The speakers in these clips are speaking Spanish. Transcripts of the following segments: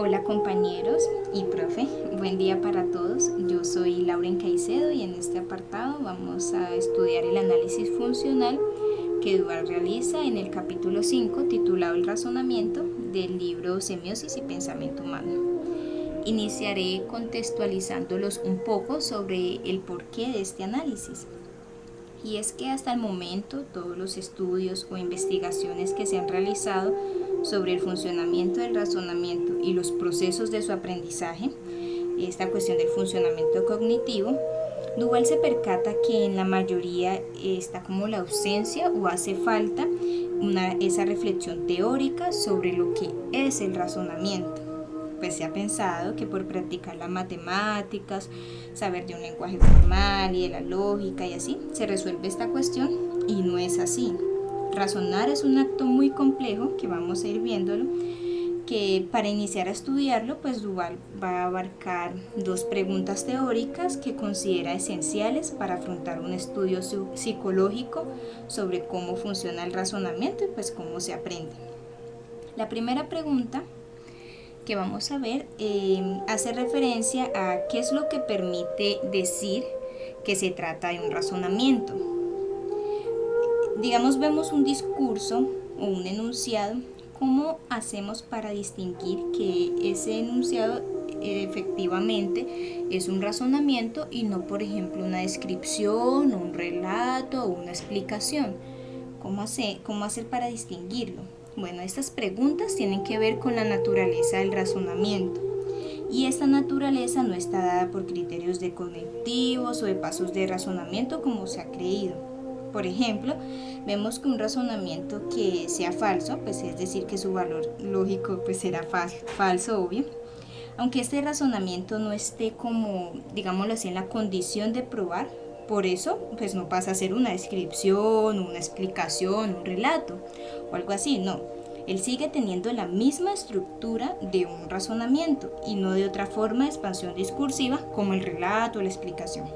Hola compañeros y profe, buen día para todos. Yo soy Lauren Caicedo y en este apartado vamos a estudiar el análisis funcional que Duval realiza en el capítulo 5 titulado El razonamiento del libro Semiosis y Pensamiento Humano. Iniciaré contextualizándolos un poco sobre el porqué de este análisis. Y es que hasta el momento todos los estudios o investigaciones que se han realizado sobre el funcionamiento del razonamiento y los procesos de su aprendizaje, esta cuestión del funcionamiento cognitivo, Duval se percata que en la mayoría está como la ausencia o hace falta esa reflexión teórica sobre lo que es el razonamiento. Pues se ha pensado que por practicar las matemáticas, saber de un lenguaje formal y de la lógica y así, se resuelve esta cuestión y no es así. Razonar es un acto muy complejo que vamos a ir viéndolo, que para iniciar a estudiarlo, pues Duval va a abarcar dos preguntas teóricas que considera esenciales para afrontar un estudio psicológico sobre cómo funciona el razonamiento y pues cómo se aprende. La primera pregunta que vamos a ver hace referencia a qué es lo que permite decir que se trata de un razonamiento. Digamos, vemos un discurso o un enunciado. ¿Cómo hacemos para distinguir que ese enunciado efectivamente es un razonamiento y no, por ejemplo, una descripción, un relato o una explicación? ¿Cómo hacer para distinguirlo? Bueno, estas preguntas tienen que ver con la naturaleza del razonamiento. Y esta naturaleza no está dada por criterios de cognitivos o de pasos de razonamiento como se ha creído. Por ejemplo, vemos que un razonamiento que sea falso, pues es decir, que su valor lógico pues será falso, obvio. Aunque este razonamiento no esté como, digámoslo así, en la condición de probar, por eso pues no pasa a ser una descripción, una explicación, un relato o algo así, no. Él sigue teniendo la misma estructura de un razonamiento y no de otra forma de expansión discursiva como el relato o la explicación.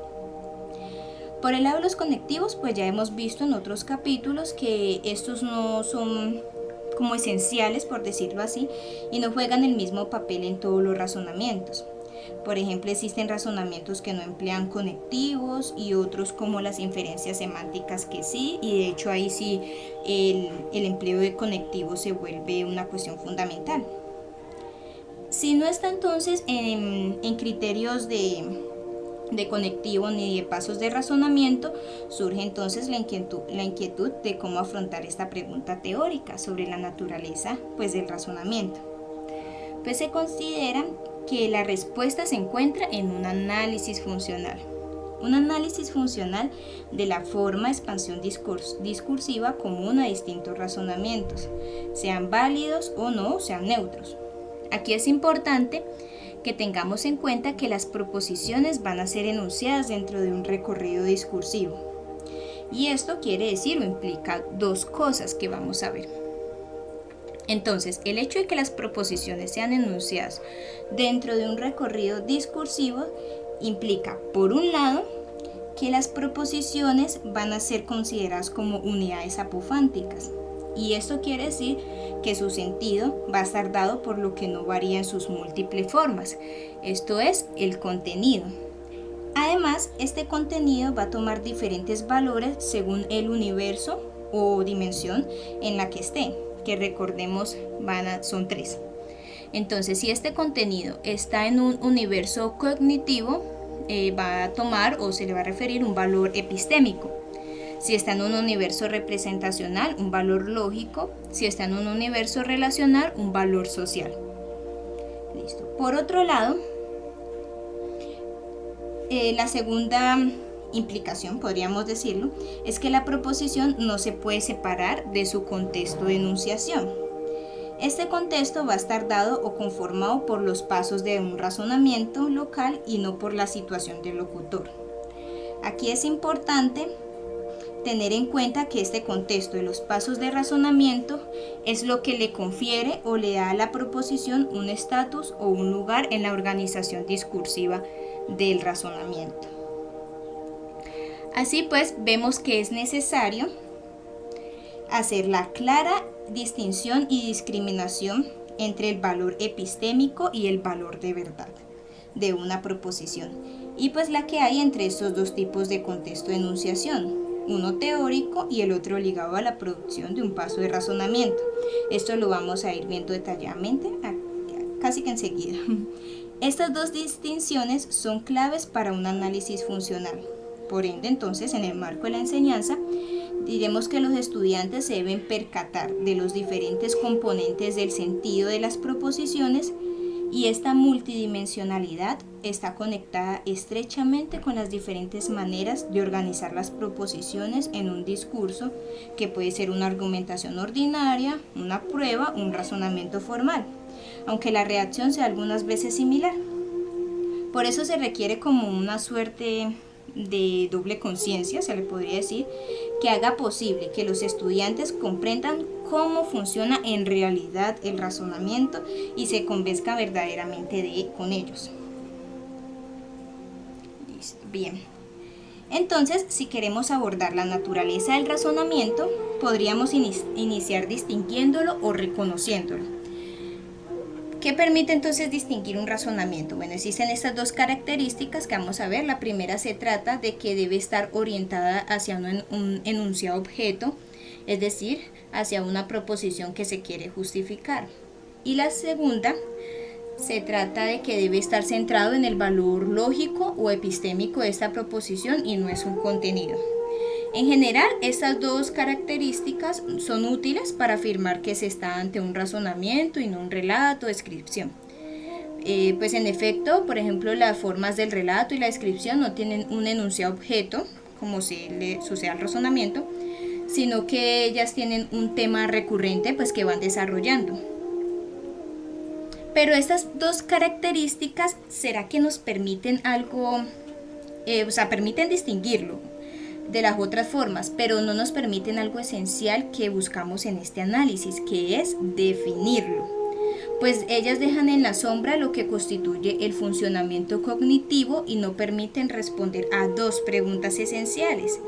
Por el lado de los conectivos, pues ya hemos visto en otros capítulos que estos no son como esenciales, por decirlo así, y no juegan el mismo papel en todos los razonamientos. Por ejemplo, existen razonamientos que no emplean conectivos y otros como las inferencias semánticas que sí, y de hecho ahí sí el empleo de conectivos se vuelve una cuestión fundamental. Si no está entonces en criterios de conectivo ni de pasos de razonamiento, surge entonces la inquietud de cómo afrontar esta pregunta teórica sobre la naturaleza pues, del razonamiento. Pues se considera que la respuesta se encuentra en un análisis funcional. Un análisis funcional de la forma de expansión discursiva común a distintos razonamientos, sean válidos o no, sean neutros. Aquí es importante que tengamos en cuenta que las proposiciones van a ser enunciadas dentro de un recorrido discursivo. Y esto quiere decir o implica dos cosas que vamos a ver. Entonces, el hecho de que las proposiciones sean enunciadas dentro de un recorrido discursivo implica, por un lado, que las proposiciones van a ser consideradas como unidades apofánticas. Y esto quiere decir que su sentido va a estar dado por lo que no varía en sus múltiples formas, esto es, el contenido. Además, este contenido va a tomar diferentes valores según el universo o dimensión en la que esté, que recordemos son tres. Entonces, si este contenido está en un universo cognitivo, va a tomar o se le va a referir un valor epistémico. Si está en un universo representacional, un valor lógico. Si está en un universo relacional, un valor social. Listo. Por otro lado, la segunda implicación, podríamos decirlo, es que la proposición no se puede separar de su contexto de enunciación. Este contexto va a estar dado o conformado por los pasos de un razonamiento local y no por la situación del locutor. Aquí es importante tener en cuenta que este contexto de los pasos de razonamiento es lo que le confiere o le da a la proposición un estatus o un lugar en la organización discursiva del razonamiento. Así pues, vemos que es necesario hacer la clara distinción y discriminación entre el valor epistémico y el valor de verdad de una proposición, y pues la que hay entre estos dos tipos de contexto de enunciación, uno teórico y el otro ligado a la producción de un paso de razonamiento. Esto lo vamos a ir viendo detalladamente casi que enseguida. Estas dos distinciones son claves para un análisis funcional. Por ende, entonces, en el marco de la enseñanza, diremos que los estudiantes se deben percatar de los diferentes componentes del sentido de las proposiciones, y esta multidimensionalidad está conectada estrechamente con las diferentes maneras de organizar las proposiciones en un discurso, que puede ser una argumentación ordinaria, una prueba, un razonamiento formal, aunque la reacción sea algunas veces similar. Por eso se requiere como una suerte de doble conciencia, se le podría decir, que haga posible que los estudiantes comprendan cómo funciona en realidad el razonamiento y se convenzca verdaderamente con ellos. Listo, bien. Entonces, si queremos abordar la naturaleza del razonamiento, podríamos iniciar distinguiéndolo o reconociéndolo. ¿Qué permite entonces distinguir un razonamiento? Bueno, existen estas dos características que vamos a ver. La primera se trata de que debe estar orientada hacia un enunciado objeto, es decir, hacia una proposición que se quiere justificar. Y la segunda se trata de que debe estar centrado en el valor lógico o epistémico de esta proposición y no es un contenido. En general, estas dos características son útiles para afirmar que se está ante un razonamiento y no un relato o descripción. Pues en efecto, por ejemplo, las formas del relato y la descripción no tienen un enunciado objeto, como si le sucede al razonamiento, sino que ellas tienen un tema recurrente pues que van desarrollando. Pero estas dos características, ¿será que nos permiten algo? Permiten distinguirlo de las otras formas, pero no nos permiten algo esencial que buscamos en este análisis, que es definirlo. Pues ellas dejan en la sombra lo que constituye el funcionamiento cognitivo y no permiten responder a dos preguntas esenciales.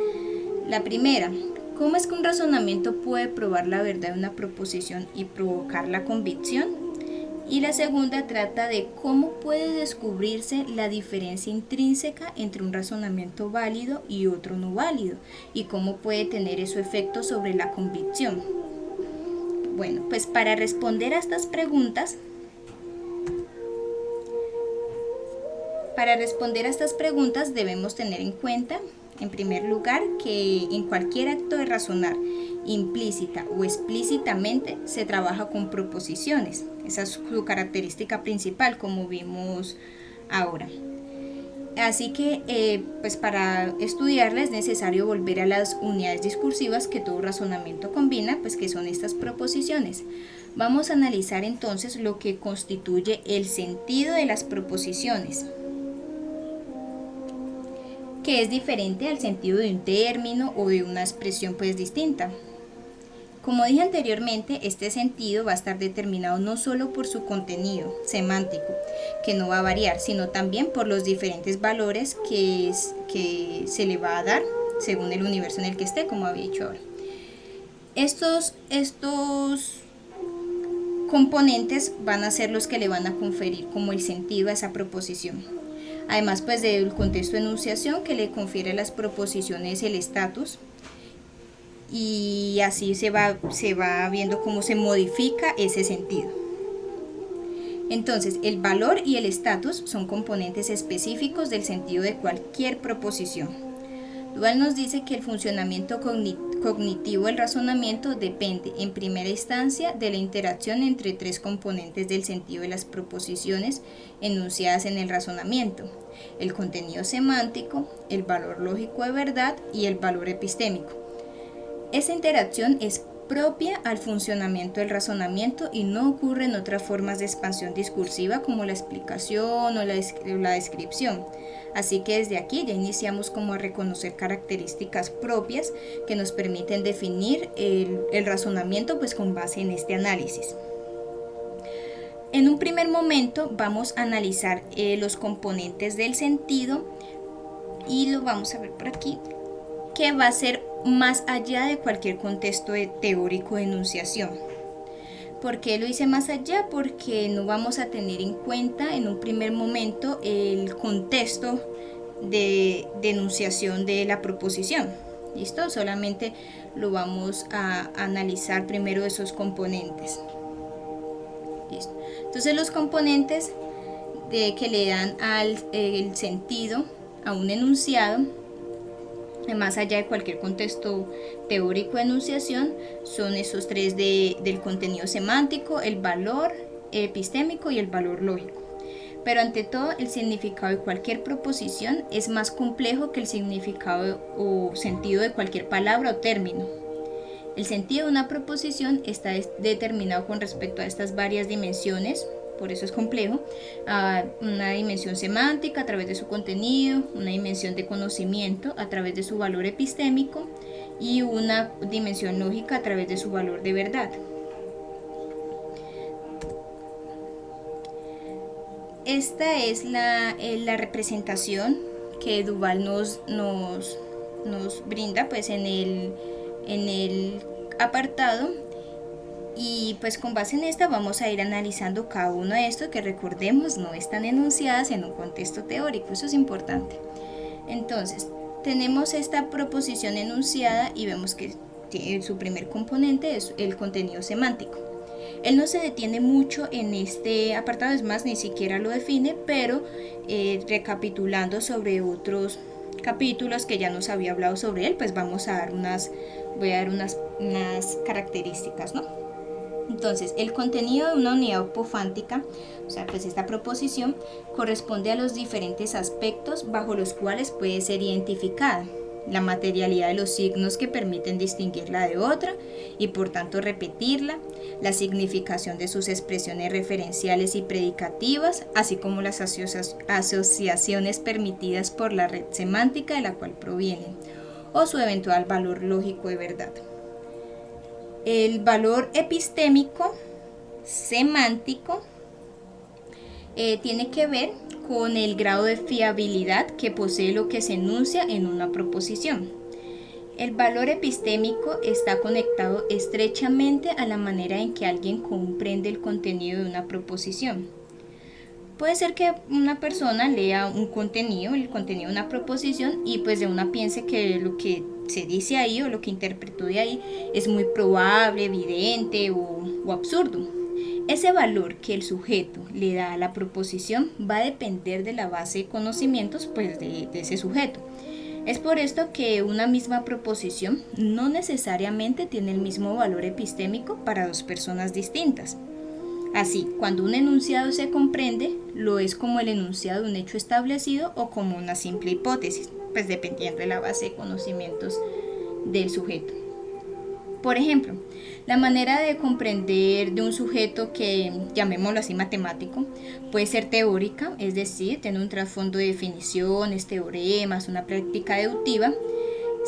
La primera, ¿cómo es que un razonamiento puede probar la verdad de una proposición y provocar la convicción? Y la segunda trata de cómo puede descubrirse la diferencia intrínseca entre un razonamiento válido y otro no válido, y cómo puede tener eso efecto sobre la convicción. Bueno, pues para responder a estas preguntas, debemos tener en cuenta, en primer lugar, que en cualquier acto de razonar, implícita o explícitamente, se trabaja con proposiciones. Esa es su característica principal, como vimos ahora. Así que pues para estudiarla es necesario volver a las unidades discursivas que todo razonamiento combina, pues que son estas proposiciones. Vamos a analizar entonces lo que constituye el sentido de las proposiciones, que es diferente al sentido de un término o de una expresión pues distinta. Como dije anteriormente, este sentido va a estar determinado no solo por su contenido semántico, que no va a variar, sino también por los diferentes valores que se le va a dar según el universo en el que esté, como había dicho ahora. Estos componentes van a ser los que le van a conferir como el sentido a esa proposición. Además pues del contexto de enunciación que le confiere a las proposiciones el estatus, y así se va viendo cómo se modifica ese sentido. Entonces, el valor y el estatus son componentes específicos del sentido de cualquier proposición. Dual nos dice que el funcionamiento cognitivo del razonamiento depende, en primera instancia, de la interacción entre tres componentes del sentido de las proposiciones enunciadas en el razonamiento: el contenido semántico, el valor lógico de verdad y el valor epistémico. Esta interacción es propia al funcionamiento del razonamiento y no ocurre en otras formas de expansión discursiva como la explicación o la descripción. Así que desde aquí ya iniciamos como a reconocer características propias que nos permiten definir el razonamiento pues con base en este análisis. En un primer momento vamos a analizar los componentes del sentido y lo vamos a ver por aquí, que va a ser más allá de cualquier contexto teórico de enunciación. ¿Por qué lo hice más allá? Porque no vamos a tener en cuenta en un primer momento el contexto de enunciación de la proposición. ¿Listo? Solamente lo vamos a analizar primero esos componentes. ¿Listo? Entonces los componentes que le dan el sentido a un enunciado, más allá de cualquier contexto teórico de enunciación, son esos tres del contenido semántico, el valor epistémico y el valor lógico. Pero ante todo, el significado de cualquier proposición es más complejo que el significado o sentido de cualquier palabra o término. El sentido de una proposición está determinado con respecto a estas varias dimensiones, por eso es complejo. Una dimensión semántica a través de su contenido, una dimensión de conocimiento a través de su valor epistémico y una dimensión lógica a través de su valor de verdad. Esta es la representación que Duval nos brinda pues en el apartado, y pues con base en esta vamos a ir analizando cada uno de estos, que recordemos no están enunciadas en un contexto teórico, eso es importante. Entonces tenemos esta proposición enunciada y vemos que su primer componente es el contenido semántico. Él no se detiene mucho en este apartado, es más, ni siquiera lo define, pero recapitulando sobre otros capítulos que ya nos había hablado sobre él, pues voy a dar unas características, ¿no? Entonces, el contenido de una unidad apofántica, o sea, pues esta proposición, corresponde a los diferentes aspectos bajo los cuales puede ser identificada. La materialidad de los signos que permiten distinguirla de otra y por tanto repetirla, la significación de sus expresiones referenciales y predicativas, así como las asociaciones permitidas por la red semántica de la cual provienen, o su eventual valor lógico de verdad. El valor epistémico semántico tiene que ver con el grado de fiabilidad que posee lo que se enuncia en una proposición. El valor epistémico está conectado estrechamente a la manera en que alguien comprende el contenido de una proposición. Puede ser que una persona lea el contenido de una proposición y pues de una piense que lo que se dice ahí o lo que interpretó de ahí es muy probable, evidente o absurdo. Ese valor que el sujeto le da a la proposición va a depender de la base de conocimientos pues de ese sujeto. Es por esto que una misma proposición no necesariamente tiene el mismo valor epistémico para dos personas distintas. Así, cuando un enunciado se comprende, lo es como el enunciado de un hecho establecido o como una simple hipótesis, pues dependiendo de la base de conocimientos del sujeto. Por ejemplo, la manera de comprender de un sujeto que, llamémoslo así, matemático, puede ser teórica, es decir, tiene un trasfondo de definiciones, teoremas, una práctica deductiva.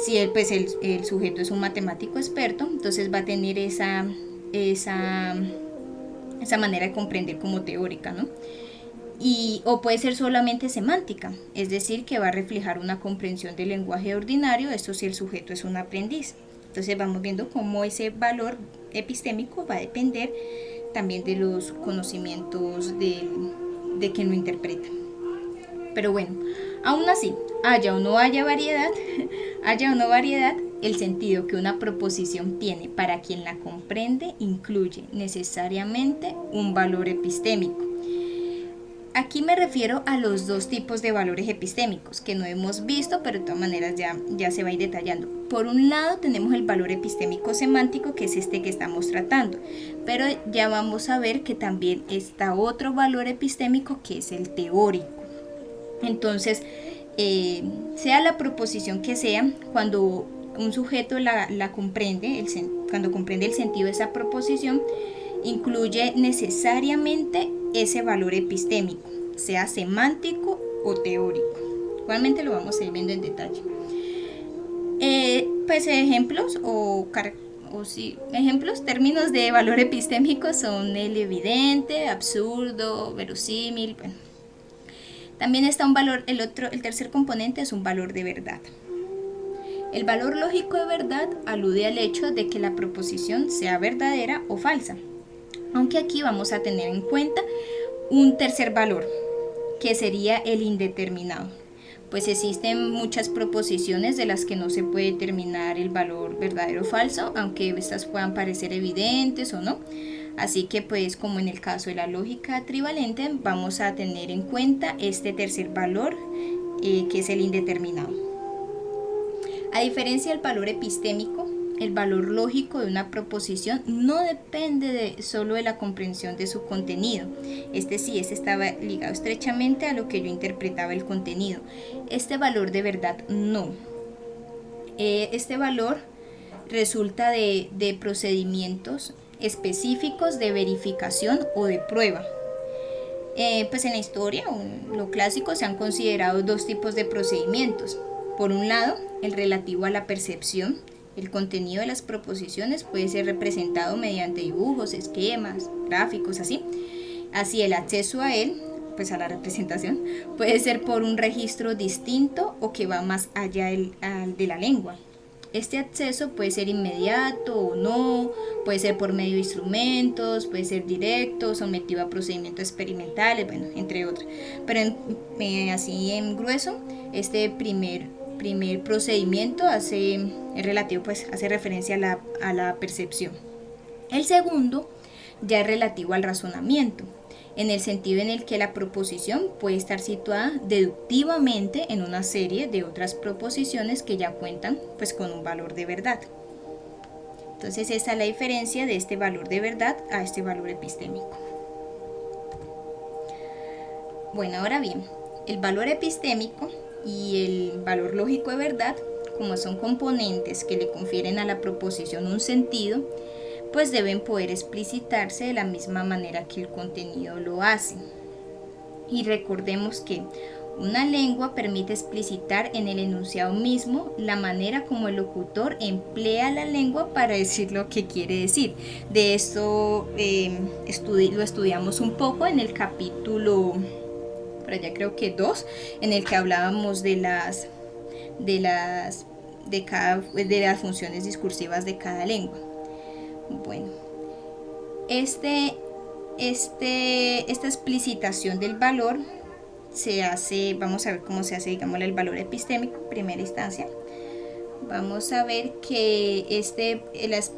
Si el sujeto es un matemático experto, entonces va a tener esa manera de comprender como teórica, ¿no? O puede ser solamente semántica, es decir, que va a reflejar una comprensión del lenguaje ordinario, esto si el sujeto es un aprendiz. Entonces vamos viendo cómo ese valor epistémico va a depender también de los conocimientos de quien lo interpreta. Pero bueno, aún así, haya o no variedad, el sentido que una proposición tiene para quien la comprende incluye necesariamente un valor epistémico. Aquí me refiero a los dos tipos de valores epistémicos que no hemos visto, pero de todas maneras ya se va a ir detallando. Por un lado tenemos el valor epistémico semántico, que es este que estamos tratando, pero ya vamos a ver que también está otro valor epistémico que es el teórico. Entonces, sea la proposición que sea, cuando un sujeto la comprende, cuando comprende el sentido de esa proposición, incluye necesariamente ese valor epistémico, sea semántico o teórico. Igualmente lo vamos a ir viendo en detalle. Pues ejemplos términos de valor epistémico son el evidente, absurdo, verosímil. Bueno. También está un valor, el tercer componente es un valor de verdad. El valor lógico de verdad alude al hecho de que la proposición sea verdadera o falsa. Aunque aquí vamos a tener en cuenta un tercer valor, que sería el indeterminado. Pues existen muchas proposiciones de las que no se puede determinar el valor verdadero o falso, aunque estas puedan parecer evidentes o no. Así que pues como en el caso de la lógica trivalente, vamos a tener en cuenta este tercer valor, que es el indeterminado. A diferencia del valor epistémico, el valor lógico de una proposición no depende solo de la comprensión de su contenido. Este estaba ligado estrechamente a lo que yo interpretaba el contenido. Este valor de verdad no. Este valor resulta de procedimientos específicos de verificación o de prueba. Pues en la historia, lo clásico, se han considerado dos tipos de procedimientos. Por un lado, el relativo a la percepción. El contenido de las proposiciones puede ser representado mediante dibujos, esquemas, gráficos, así. Así el acceso a él, pues a la representación, puede ser por un registro distinto o que va más allá de la lengua. Este acceso puede ser inmediato o no, puede ser por medio de instrumentos, puede ser directo, sometido a procedimientos experimentales, bueno, entre otros. Pero así en grueso, este primer procedimiento hace referencia a la percepción. El segundo ya es relativo al razonamiento, en el sentido en el que la proposición puede estar situada deductivamente en una serie de otras proposiciones que ya cuentan pues con un valor de verdad. Entonces esa es la diferencia de este valor de verdad a este valor epistémico. Bueno, ahora bien, el valor epistémico y el valor lógico de verdad, como son componentes que le confieren a la proposición un sentido, pues deben poder explicitarse de la misma manera que el contenido lo hace. Y recordemos que una lengua permite explicitar en el enunciado mismo la manera como el locutor emplea la lengua para decir lo que quiere decir. De esto lo estudiamos un poco en el capítulo, por allá creo que 2, en el que hablábamos de las funciones discursivas de cada lengua. Bueno, esta explicitación del valor se hace, vamos a ver cómo se hace, digamos, el valor epistémico en primera instancia. Vamos a ver que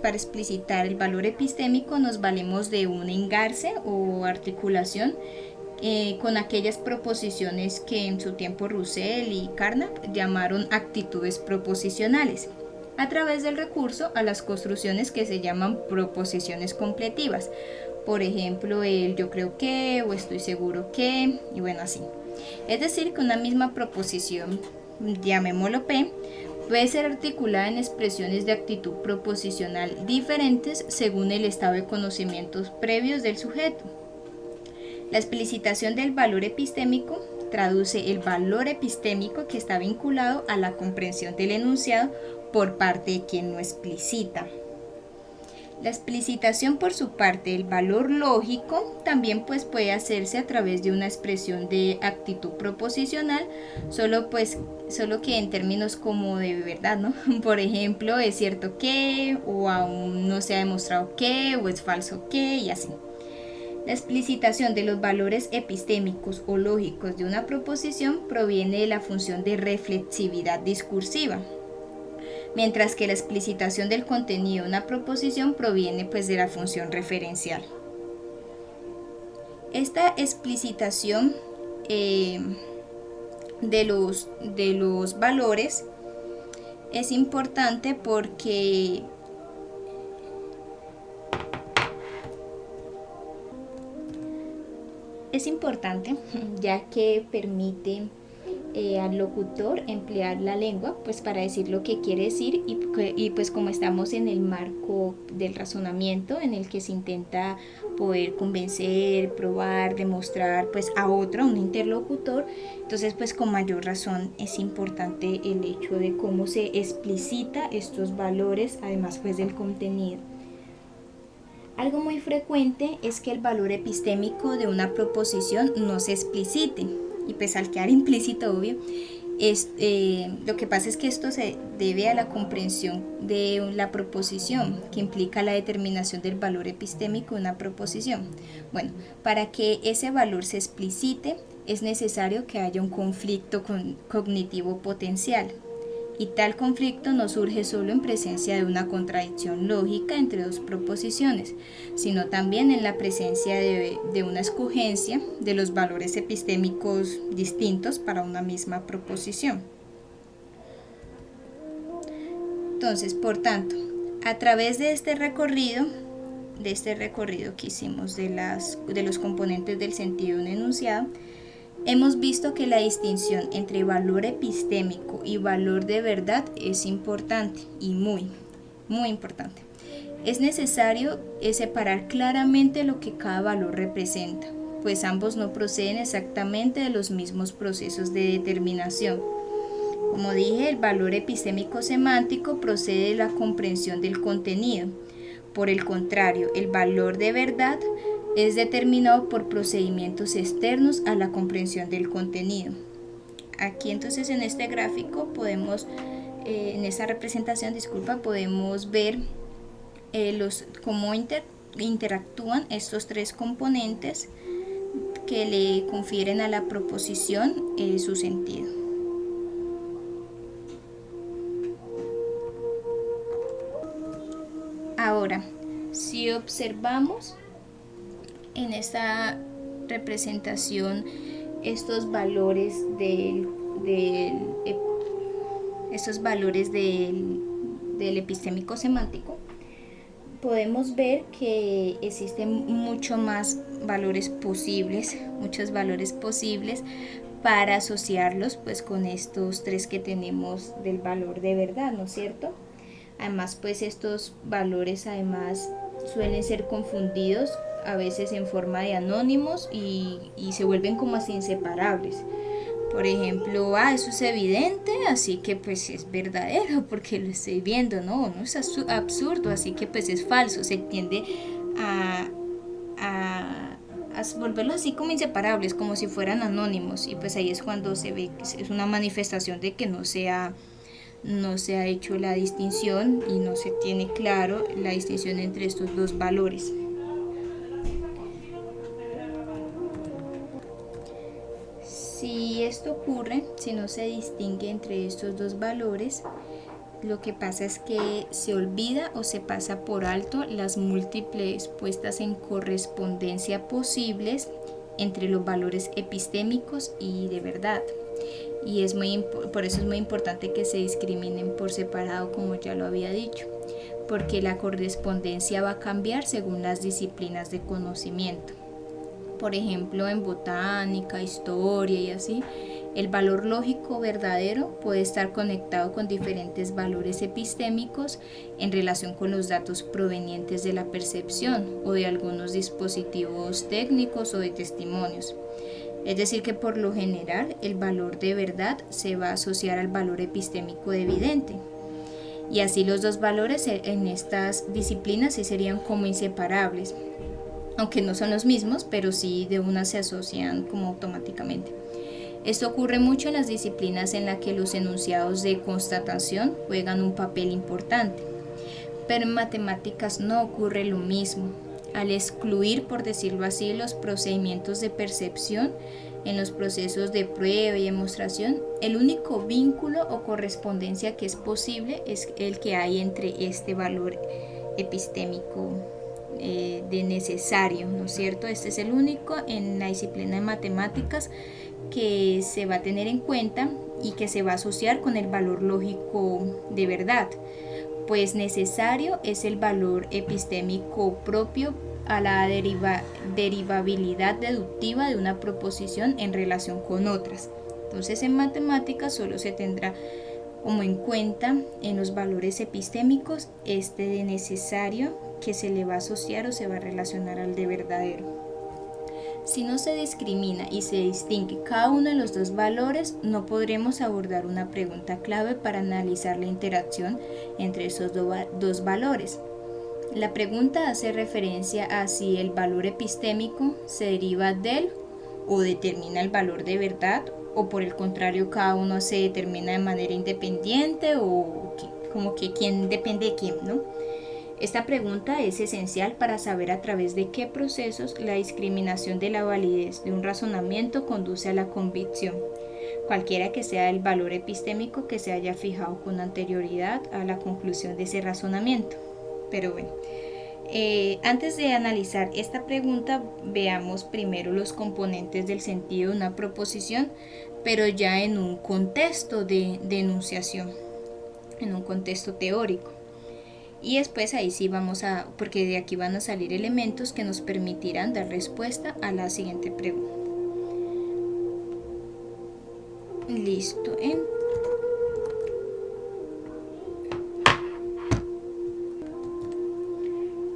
para explicitar el valor epistémico nos valemos de un engarce o articulación con aquellas proposiciones que en su tiempo Russell y Carnap llamaron actitudes proposicionales, a través del recurso a las construcciones que se llaman proposiciones completivas. Por ejemplo, el yo creo que o estoy seguro que, y bueno, así. Es decir, que una misma proposición, llamémoslo P, puede ser articulada en expresiones de actitud proposicional diferentes según el estado de conocimientos previos del sujeto. La explicitación del valor epistémico traduce el valor epistémico que está vinculado a la comprensión del enunciado por parte de quien lo explicita. La explicitación por su parte del valor lógico también pues puede hacerse a través de una expresión de actitud proposicional, solo que en términos como de verdad, ¿no? Por ejemplo, es cierto que, o aún no se ha demostrado que, o es falso que, y así. La explicitación de los valores epistémicos o lógicos de una proposición proviene de la función de reflexividad discursiva, mientras que la explicitación del contenido de una proposición proviene pues de la función referencial. Esta explicitación de los valores es importante porque ya que permite al locutor emplear la lengua pues para decir lo que quiere decir y pues como estamos en el marco del razonamiento en el que se intenta poder convencer, probar, demostrar pues a otro, a un interlocutor, entonces pues con mayor razón es importante el hecho de cómo se explicita estos valores además pues del contenido. Algo muy frecuente es que el valor epistémico de una proposición no se explicite, y pues al quedar implícito, obvio, Lo que pasa es que esto se debe a la comprensión de la proposición, que implica la determinación del valor epistémico de una proposición. Bueno, para que ese valor se explicite, es necesario que haya un conflicto cognitivo potencial. Y tal conflicto no surge solo en presencia de una contradicción lógica entre dos proposiciones, sino también en la presencia de una escogencia de los valores epistémicos distintos para una misma proposición. Entonces, por tanto, a través de este recorrido que hicimos de los componentes del sentido de un enunciado, hemos visto que la distinción entre valor epistémico y valor de verdad es importante y muy importante. Es necesario separar claramente lo que cada valor representa, pues ambos no proceden exactamente de los mismos procesos de determinación. Como dije, el valor epistémico semántico procede de la comprensión del contenido. Por el contrario, el valor de verdad es determinado por procedimientos externos a la comprensión del contenido. Aquí entonces en este gráfico podemos, en esta representación, podemos ver cómo interactúan estos tres componentes que le confieren a la proposición su sentido. Ahora, si observamos en esta representación estos valores del epistémico semántico, podemos ver que existen muchos valores posibles para asociarlos pues con estos tres que tenemos del valor de verdad, ¿no es cierto? Además, pues estos valores suelen ser confundidos a veces en forma de anónimos y se vuelven como así inseparables. Por ejemplo, eso es evidente, así que pues es verdadero porque lo estoy viendo, no es absurdo, así que pues es falso. Se tiende a volverlos así como inseparables, como si fueran anónimos, y pues ahí es cuando se ve que es una manifestación de que no se ha hecho la distinción y no se tiene claro la distinción entre estos dos valores. Si esto ocurre, si no se distingue entre estos dos valores, lo que pasa es que se olvida o se pasa por alto las múltiples puestas en correspondencia posibles entre los valores epistémicos y de verdad. Y por eso es muy importante que se discriminen por separado, como ya lo había dicho, porque la correspondencia va a cambiar según las disciplinas de conocimiento. Por ejemplo, en botánica, historia y así, el valor lógico verdadero puede estar conectado con diferentes valores epistémicos en relación con los datos provenientes de la percepción o de algunos dispositivos técnicos o de testimonios. Es decir, que por lo general el valor de verdad se va a asociar al valor epistémico de evidente. Y así los dos valores en estas disciplinas sí serían como inseparables, aunque no son los mismos, pero sí de una se asocian como automáticamente. Esto ocurre mucho en las disciplinas en las que los enunciados de constatación juegan un papel importante, pero en matemáticas no ocurre lo mismo. Al excluir, por decirlo así, los procedimientos de percepción en los procesos de prueba y demostración, el único vínculo o correspondencia que es posible es el que hay entre este valor epistémico de necesario, ¿no es cierto? Este es el único en la disciplina de matemáticas que se va a tener en cuenta y que se va a asociar con el valor lógico de verdad, pues necesario es el valor epistémico propio a la derivabilidad deductiva de una proposición en relación con otras. Entonces en matemáticas solo se tendrá como en cuenta en los valores epistémicos este de necesario que se le va a asociar o se va a relacionar al de verdadero. Si no se discrimina y se distingue cada uno de los dos valores, no podremos abordar una pregunta clave para analizar la interacción entre esos dos valores. La pregunta hace referencia a si el valor epistémico se deriva del o determina el valor de verdad o por el contrario cada uno se determina de manera independiente o como que quién depende de quién, ¿no? Esta pregunta es esencial para saber a través de qué procesos la discriminación de la validez de un razonamiento conduce a la convicción, cualquiera que sea el valor epistémico que se haya fijado con anterioridad a la conclusión de ese razonamiento. Pero bueno, antes de analizar esta pregunta, veamos primero los componentes del sentido de una proposición, pero ya en un contexto de enunciación, en un contexto teórico. Y después ahí sí vamos porque de aquí van a salir elementos que nos permitirán dar respuesta a la siguiente pregunta. Listo.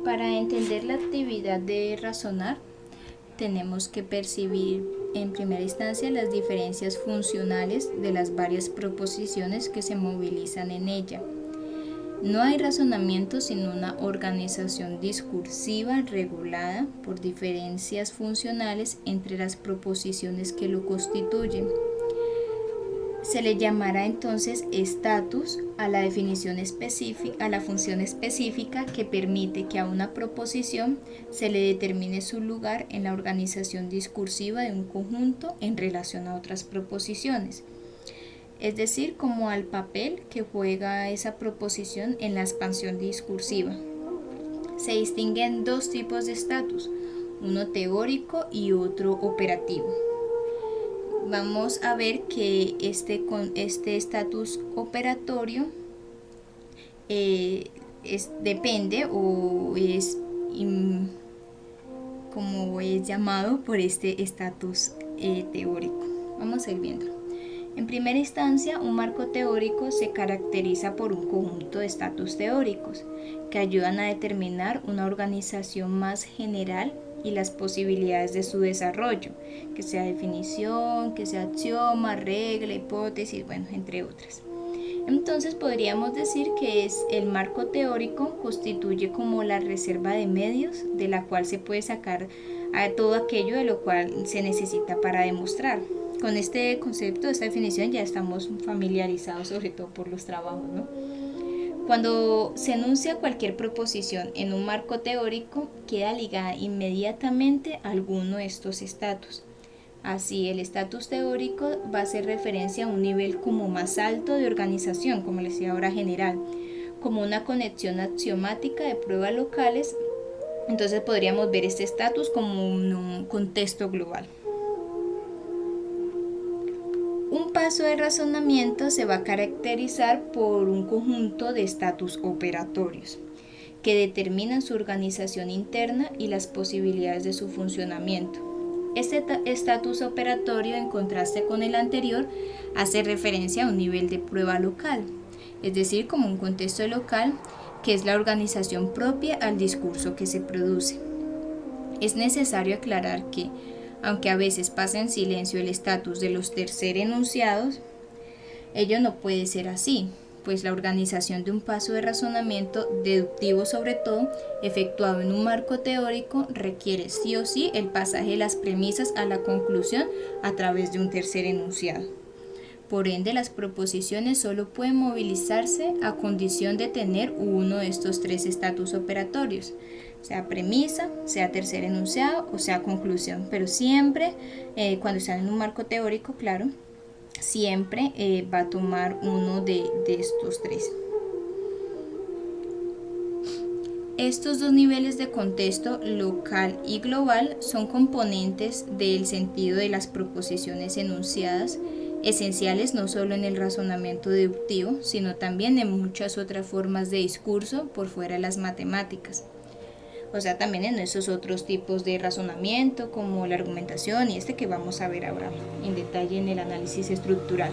Para entender la actividad de razonar, tenemos que percibir en primera instancia las diferencias funcionales de las varias proposiciones que se movilizan en ella. No hay razonamiento sin una organización discursiva regulada por diferencias funcionales entre las proposiciones que lo constituyen. Se le llamará entonces estatus a la definición específica, a la función específica que permite que a una proposición se le determine su lugar en la organización discursiva de un conjunto en relación a otras proposiciones. Es decir, como al papel que juega esa proposición en la expansión discursiva. Se distinguen dos tipos de estatus, uno teórico y otro operativo. Vamos a ver que este estatus operatorio depende o es como es llamado por este estatus teórico. Vamos a ir viéndolo. En primera instancia, un marco teórico se caracteriza por un conjunto de estatus teóricos que ayudan a determinar una organización más general y las posibilidades de su desarrollo, que sea definición, que sea axioma, regla, hipótesis, bueno, entre otras. Entonces podríamos decir que el marco teórico constituye como la reserva de medios de la cual se puede sacar a todo aquello de lo cual se necesita para demostrar. Con este concepto, esta definición ya estamos familiarizados, sobre todo por los trabajos, ¿no? Cuando se enuncia cualquier proposición en un marco teórico, queda ligada inmediatamente a alguno de estos estatus. Así, el estatus teórico va a hacer referencia a un nivel como más alto de organización, como les decía ahora general, como una conexión axiomática de pruebas locales. Entonces podríamos ver este estatus como un contexto global. Un paso de razonamiento se va a caracterizar por un conjunto de estatus operatorios que determinan su organización interna y las posibilidades de su funcionamiento. Este estatus operatorio, en contraste con el anterior, hace referencia a un nivel de prueba local, es decir, como un contexto local que es la organización propia al discurso que se produce. Es necesario aclarar que, aunque a veces pasa en silencio el estatus de los terceros enunciados, ello no puede ser así, pues la organización de un paso de razonamiento deductivo, sobre todo efectuado en un marco teórico, requiere sí o sí el pasaje de las premisas a la conclusión a través de un tercer enunciado. Por ende, las proposiciones solo pueden movilizarse a condición de tener uno de estos tres estatus operatorios, sea premisa, sea tercer enunciado o sea conclusión, pero siempre cuando están en un marco teórico, claro, siempre va a tomar uno de estos tres. Estos dos niveles de contexto, local y global, son componentes del sentido de las proposiciones enunciadas, esenciales no solo en el razonamiento deductivo, sino también en muchas otras formas de discurso por fuera de las matemáticas. O sea, también en esos otros tipos de razonamiento como la argumentación y que vamos a ver ahora en detalle en el análisis estructural.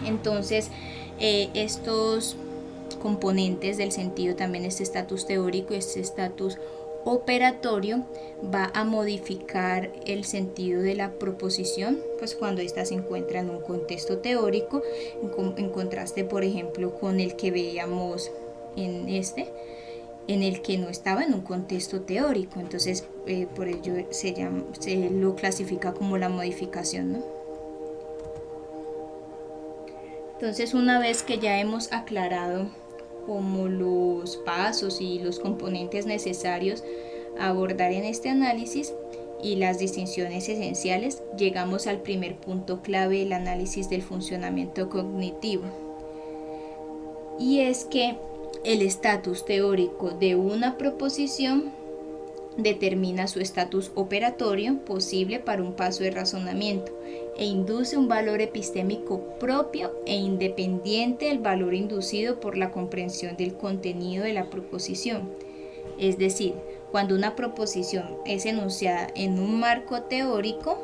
Entonces, estos componentes del sentido, también este estatus teórico, este estatus operatorio, va a modificar el sentido de la proposición, pues cuando ésta se encuentra en un contexto teórico, en contraste, por ejemplo, con el que veíamos en el que no estaba en un contexto teórico. Entonces, por ello se lo clasifica como la modificación, ¿no? Entonces, una vez que ya hemos aclarado como los pasos y los componentes necesarios a abordar en este análisis y las distinciones esenciales, llegamos al primer punto clave del análisis del funcionamiento cognitivo. Y es que el estatus teórico de una proposición determina su estatus operatorio posible para un paso de razonamiento e induce un valor epistémico propio e independiente del valor inducido por la comprensión del contenido de la proposición. Es decir, cuando una proposición es enunciada en un marco teórico,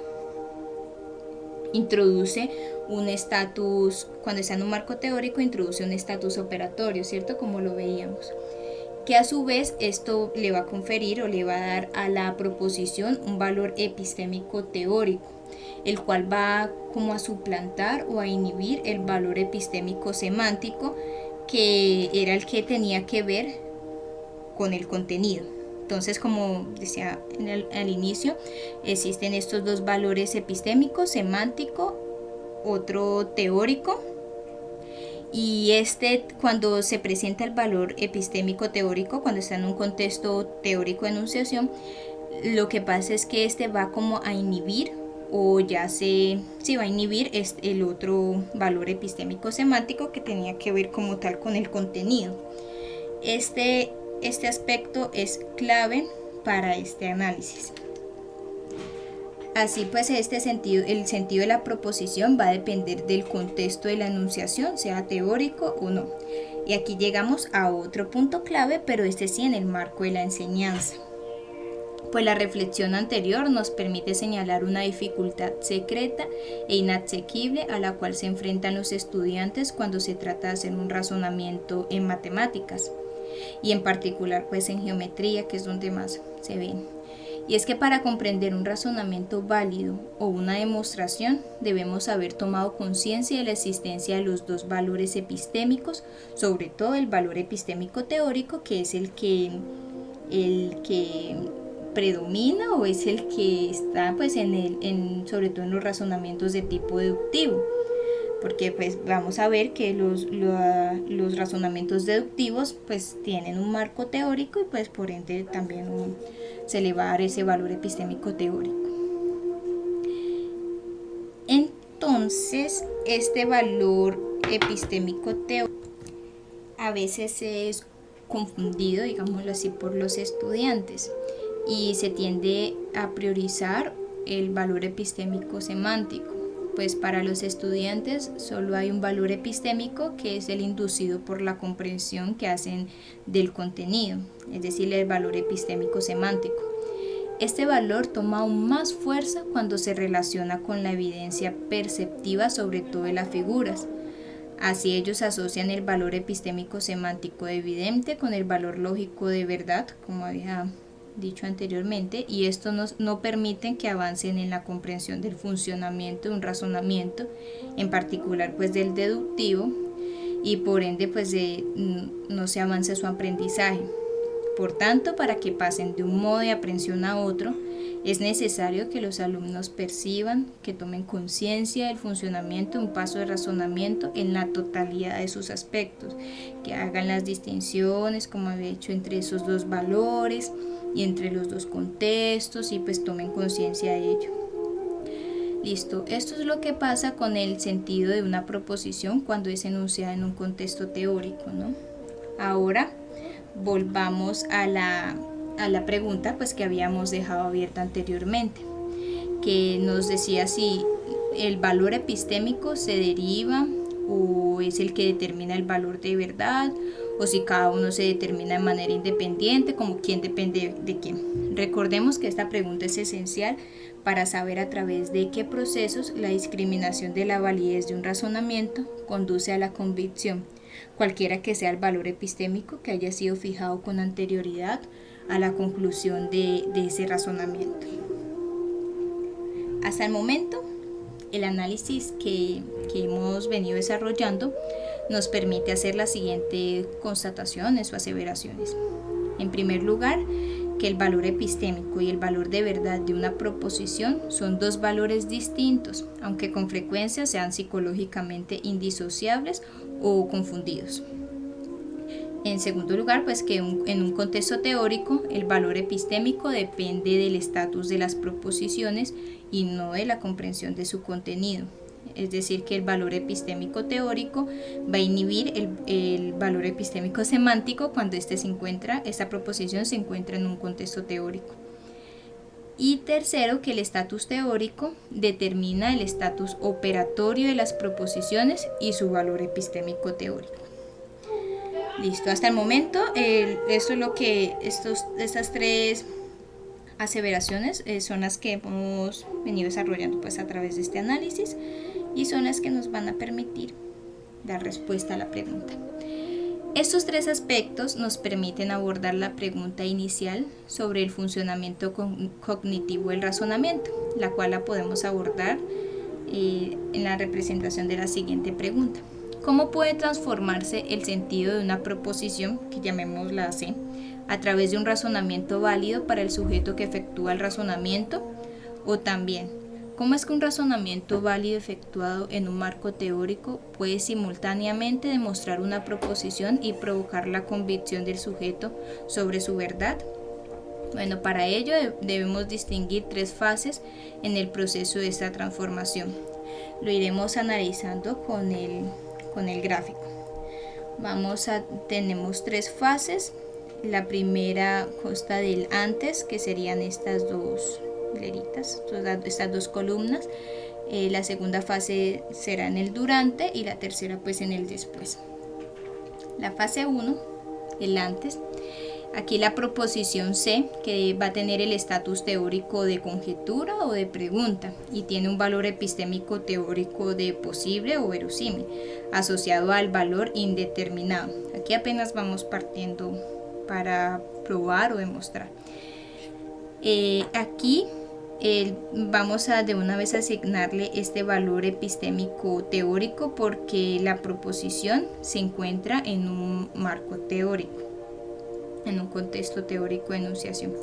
introduce un estatus, cuando está en un marco teórico, introduce un estatus operatorio, ¿cierto? Como lo veíamos. Que a su vez esto le va a conferir o le va a dar a la proposición un valor epistémico teórico, el cual va como a suplantar o a inhibir el valor epistémico semántico, que era el que tenía que ver con el contenido. Entonces, como decía al inicio, existen estos dos valores epistémicos, semántico, otro teórico. Y cuando se presenta el valor epistémico teórico, cuando está en un contexto teórico de enunciación, lo que pasa es que va como a inhibir, o va a inhibir el otro valor epistémico semántico que tenía que ver como tal con el contenido. Este aspecto es clave para este análisis. Así pues, el sentido de la proposición va a depender del contexto de la enunciación, sea teórico o no. Y aquí llegamos a otro punto clave, pero sí en el marco de la enseñanza. Pues la reflexión anterior nos permite señalar una dificultad secreta e inasequible a la cual se enfrentan los estudiantes cuando se trata de hacer un razonamiento en matemáticas, y en particular pues en geometría, que es donde más se ven. Y es que para comprender un razonamiento válido o una demostración debemos haber tomado conciencia de la existencia de los dos valores epistémicos, sobre todo el valor epistémico teórico, que es el que predomina o es el que está pues sobre todo en los razonamientos de tipo deductivo, porque pues vamos a ver que los razonamientos deductivos pues tienen un marco teórico y pues por ende también se le va a dar ese valor epistémico teórico. Entonces, este valor epistémico teórico a veces es confundido, digámoslo así, por los estudiantes, y se tiende a priorizar el valor epistémico semántico. Pues para los estudiantes solo hay un valor epistémico, que es el inducido por la comprensión que hacen del contenido, es decir, el valor epistémico semántico. Este valor toma aún más fuerza cuando se relaciona con la evidencia perceptiva, sobre todo de las figuras. Así ellos asocian el valor epistémico semántico evidente con el valor lógico de verdad, como había dicho anteriormente, y esto no permiten que avancen en la comprensión del funcionamiento de un razonamiento, en particular pues del deductivo, y por ende pues no se avanza su aprendizaje. Por tanto, para que pasen de un modo de aprehensión a otro, es necesario que los alumnos perciban, que tomen conciencia del funcionamiento de un paso de razonamiento en la totalidad de sus aspectos, que hagan las distinciones, como había hecho, entre esos dos valores y entre los dos contextos, y pues tomen conciencia de ello. Listo, esto es lo que pasa con el sentido de una proposición cuando es enunciada en un contexto teórico, ¿no? Ahora volvamos a la pregunta pues que habíamos dejado abierta anteriormente, que nos decía si el valor epistémico se deriva o es el que determina el valor de verdad, o si cada uno se determina de manera independiente, como quién depende de quién. Recordemos que esta pregunta es esencial para saber a través de qué procesos la discriminación de la validez de un razonamiento conduce a la convicción, cualquiera que sea el valor epistémico que haya sido fijado con anterioridad a la conclusión de ese razonamiento. Hasta el momento, el análisis que hemos venido desarrollando nos permite hacer las siguientes constataciones o aseveraciones. En primer lugar, que el valor epistémico y el valor de verdad de una proposición son dos valores distintos, aunque con frecuencia sean psicológicamente indisociables o confundidos. En segundo lugar, pues que en un contexto teórico el valor epistémico depende del estatus de las proposiciones y no de la comprensión de su contenido. Es decir, que el valor epistémico teórico va a inhibir el valor epistémico semántico cuando esta proposición se encuentra en un contexto teórico. Y tercero, que el estatus teórico determina el estatus operatorio de las proposiciones y su valor epistémico teórico. Listo, hasta el momento, esto es lo que estas tres aseveraciones son las que hemos venido desarrollando pues a través de este análisis y son las que nos van a permitir dar respuesta a la pregunta. Estos tres aspectos nos permiten abordar la pregunta inicial sobre el funcionamiento cognitivo del razonamiento, la cual la podemos abordar en la representación de la siguiente pregunta. ¿Cómo puede transformarse el sentido de una proposición, que llamémosla C, a través de un razonamiento válido para el sujeto que efectúa el razonamiento? O también, ¿cómo es que un razonamiento válido efectuado en un marco teórico puede simultáneamente demostrar una proposición y provocar la convicción del sujeto sobre su verdad? Bueno, para ello debemos distinguir tres fases en el proceso de esta transformación. Lo iremos analizando con el gráfico. Tenemos tres fases. La primera consta del antes, que serían estas dos hileritas, estas dos columnas. La segunda fase será en el durante y la tercera pues en el después. La fase 1, el antes. Aquí la proposición C, que va a tener el estatus teórico de conjetura o de pregunta y tiene un valor epistémico teórico de posible o verosímil, asociado al valor indeterminado. Aquí apenas vamos partiendo para probar o demostrar. Aquí vamos a de una vez asignarle este valor epistémico teórico porque la proposición se encuentra en un marco teórico, en un contexto teórico de enunciación.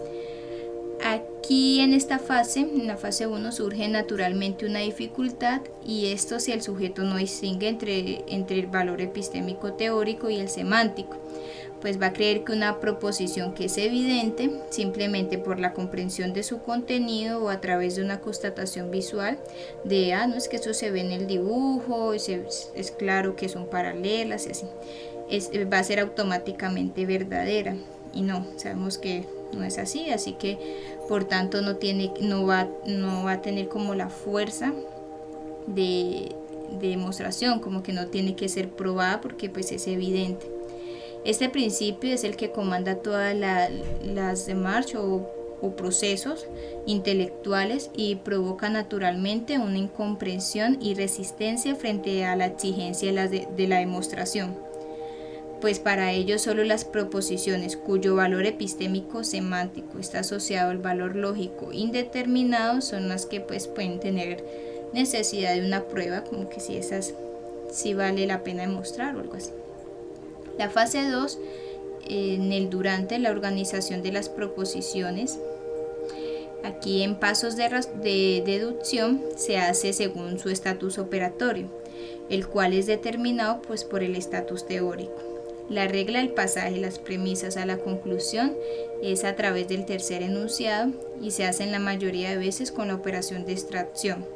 Aquí en esta fase, en la fase 1, surge naturalmente una dificultad, y esto si el sujeto no distingue entre el valor epistémico teórico y el semántico, pues va a creer que una proposición que es evidente simplemente por la comprensión de su contenido o a través de una constatación visual de, no es que eso se ve en el dibujo, es claro que son paralelas y así, va a ser automáticamente verdadera, y no, sabemos que no es así, así que por tanto no va a tener como la fuerza de demostración, como que no tiene que ser probada porque pues es evidente. Este principio es el que comanda todas las démarches o procesos intelectuales y provoca naturalmente una incomprensión y resistencia frente a la exigencia de la demostración, pues para ello solo las proposiciones cuyo valor epistémico semántico está asociado al valor lógico indeterminado son las que pues pueden tener necesidad de una prueba, como que si esas sí vale la pena demostrar o algo así. La fase 2, en el durante, la organización de las proposiciones. Aquí en pasos de deducción se hace según su estatus operatorio, el cual es determinado pues por el estatus teórico. La regla del pasaje, las premisas a la conclusión, es a través del tercer enunciado y se hace en la mayoría de veces con la operación de extracción.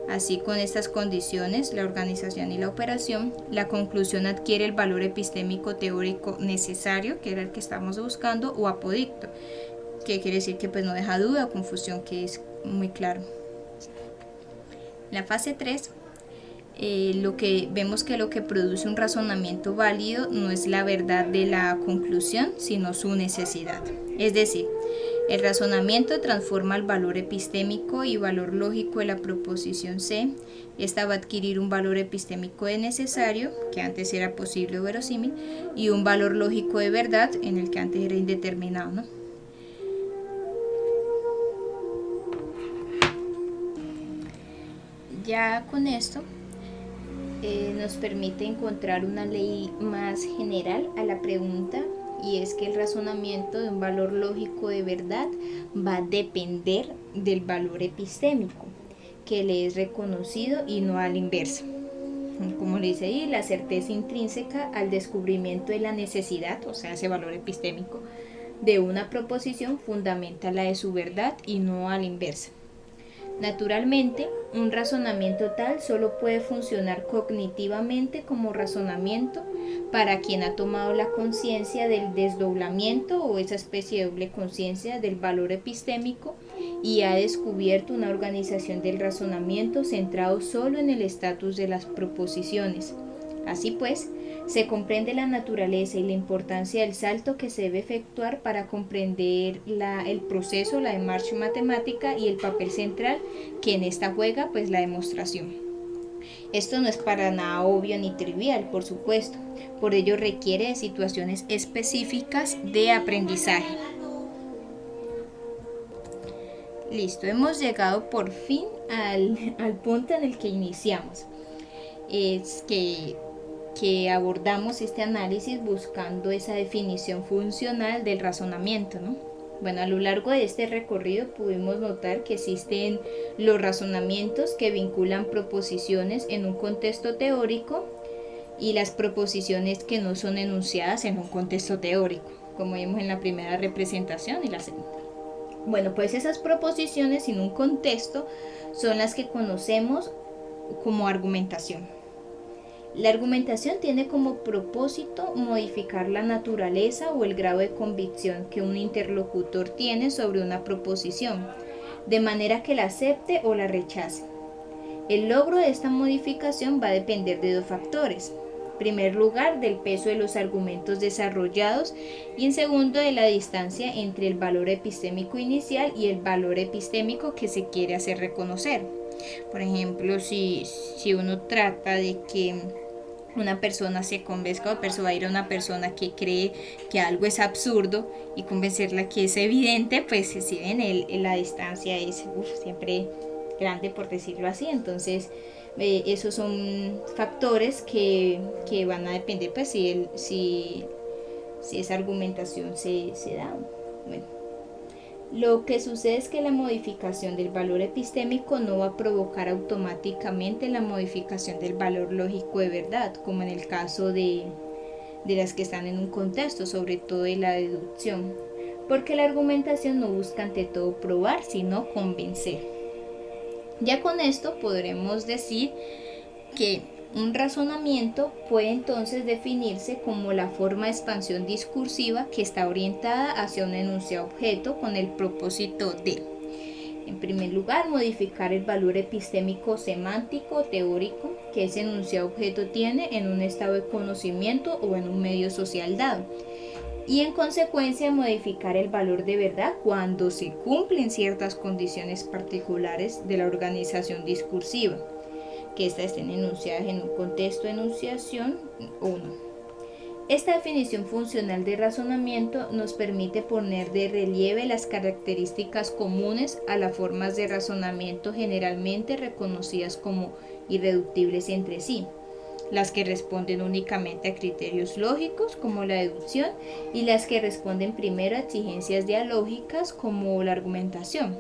Así, con estas condiciones, la organización y la operación, la conclusión adquiere el valor epistémico teórico necesario, que era el que estamos buscando, o apodicto, que quiere decir que pues no deja duda o confusión, que es muy claro. En la fase 3, vemos que lo que produce un razonamiento válido no es la verdad de la conclusión, sino su necesidad. Es decir, el razonamiento transforma el valor epistémico y valor lógico de la proposición C. Esta va a adquirir un valor epistémico de necesario, que antes era posible o verosímil, y un valor lógico de verdad, en el que antes era indeterminado, ¿no? Ya con esto nos permite encontrar una ley más general a la pregunta y es que el razonamiento de un valor lógico de verdad va a depender del valor epistémico que le es reconocido y no a la inversa. Como le dice ahí, la certeza intrínseca al descubrimiento de la necesidad, o sea, ese valor epistémico, de una proposición fundamenta la de su verdad y no a la inversa. Naturalmente, un razonamiento tal solo puede funcionar cognitivamente como razonamiento para quien ha tomado la conciencia del desdoblamiento o esa especie de doble conciencia del valor epistémico y ha descubierto una organización del razonamiento centrado solo en el estatus de las proposiciones. Así pues, se comprende la naturaleza y la importancia del salto que se debe efectuar para comprender el proceso, la demarche matemática y el papel central que en esta juega pues la demostración. Esto no es para nada obvio ni trivial, por supuesto, por ello requiere de situaciones específicas de aprendizaje. Listo, hemos llegado por fin al punto en el que iniciamos. Es que abordamos este análisis buscando esa definición funcional del razonamiento, ¿no? Bueno, a lo largo de este recorrido pudimos notar que existen los razonamientos que vinculan proposiciones en un contexto teórico y las proposiciones que no son enunciadas en un contexto teórico, como vimos en la primera representación y la segunda. Bueno, pues esas proposiciones sin un contexto son las que conocemos como argumentación. La argumentación tiene como propósito modificar la naturaleza o el grado de convicción que un interlocutor tiene sobre una proposición, de manera que la acepte o la rechace. El logro de esta modificación va a depender de dos factores. En primer lugar, del peso de los argumentos desarrollados y en segundo, de la distancia entre el valor epistémico inicial y el valor epistémico que se quiere hacer reconocer. Por ejemplo, si uno trata de que una persona se convenzca o persuadir a una persona que cree que algo es absurdo y convencerla que es evidente, pues si ven la distancia es siempre grande, por decirlo así. Entonces esos son factores que van a depender pues si esa argumentación se da. Bueno, lo que sucede es que la modificación del valor epistémico no va a provocar automáticamente la modificación del valor lógico de verdad, como en el caso de las que están en un contexto, sobre todo de la deducción, porque la argumentación no busca ante todo probar, sino convencer. Ya con esto podremos decir que un razonamiento puede entonces definirse como la forma de expansión discursiva que está orientada hacia un enunciado objeto con el propósito de, en primer lugar, modificar el valor epistémico semántico teórico que ese enunciado objeto tiene en un estado de conocimiento o en un medio social dado, y en consecuencia modificar el valor de verdad cuando se cumplen ciertas condiciones particulares de la organización discursiva, que éstas estén enunciadas en un contexto de enunciación o no. Esta definición funcional de razonamiento nos permite poner de relieve las características comunes a las formas de razonamiento generalmente reconocidas como irreductibles entre sí, las que responden únicamente a criterios lógicos como la deducción y las que responden primero a exigencias dialógicas como la argumentación.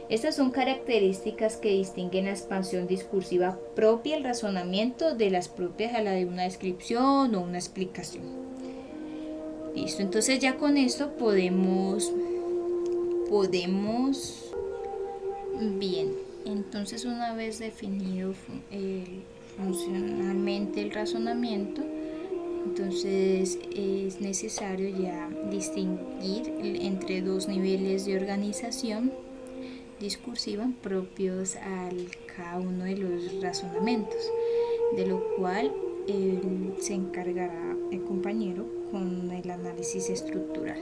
Estas son características que distinguen la expansión discursiva propia del razonamiento de las propias a la de una descripción o una explicación. Listo, entonces ya con esto podemos bien, entonces una vez definido funcionalmente el razonamiento, entonces es necesario ya distinguir entre dos niveles de organización discursiva propios a cada uno de los razonamientos, de lo cual se encargará el compañero con el análisis estructural.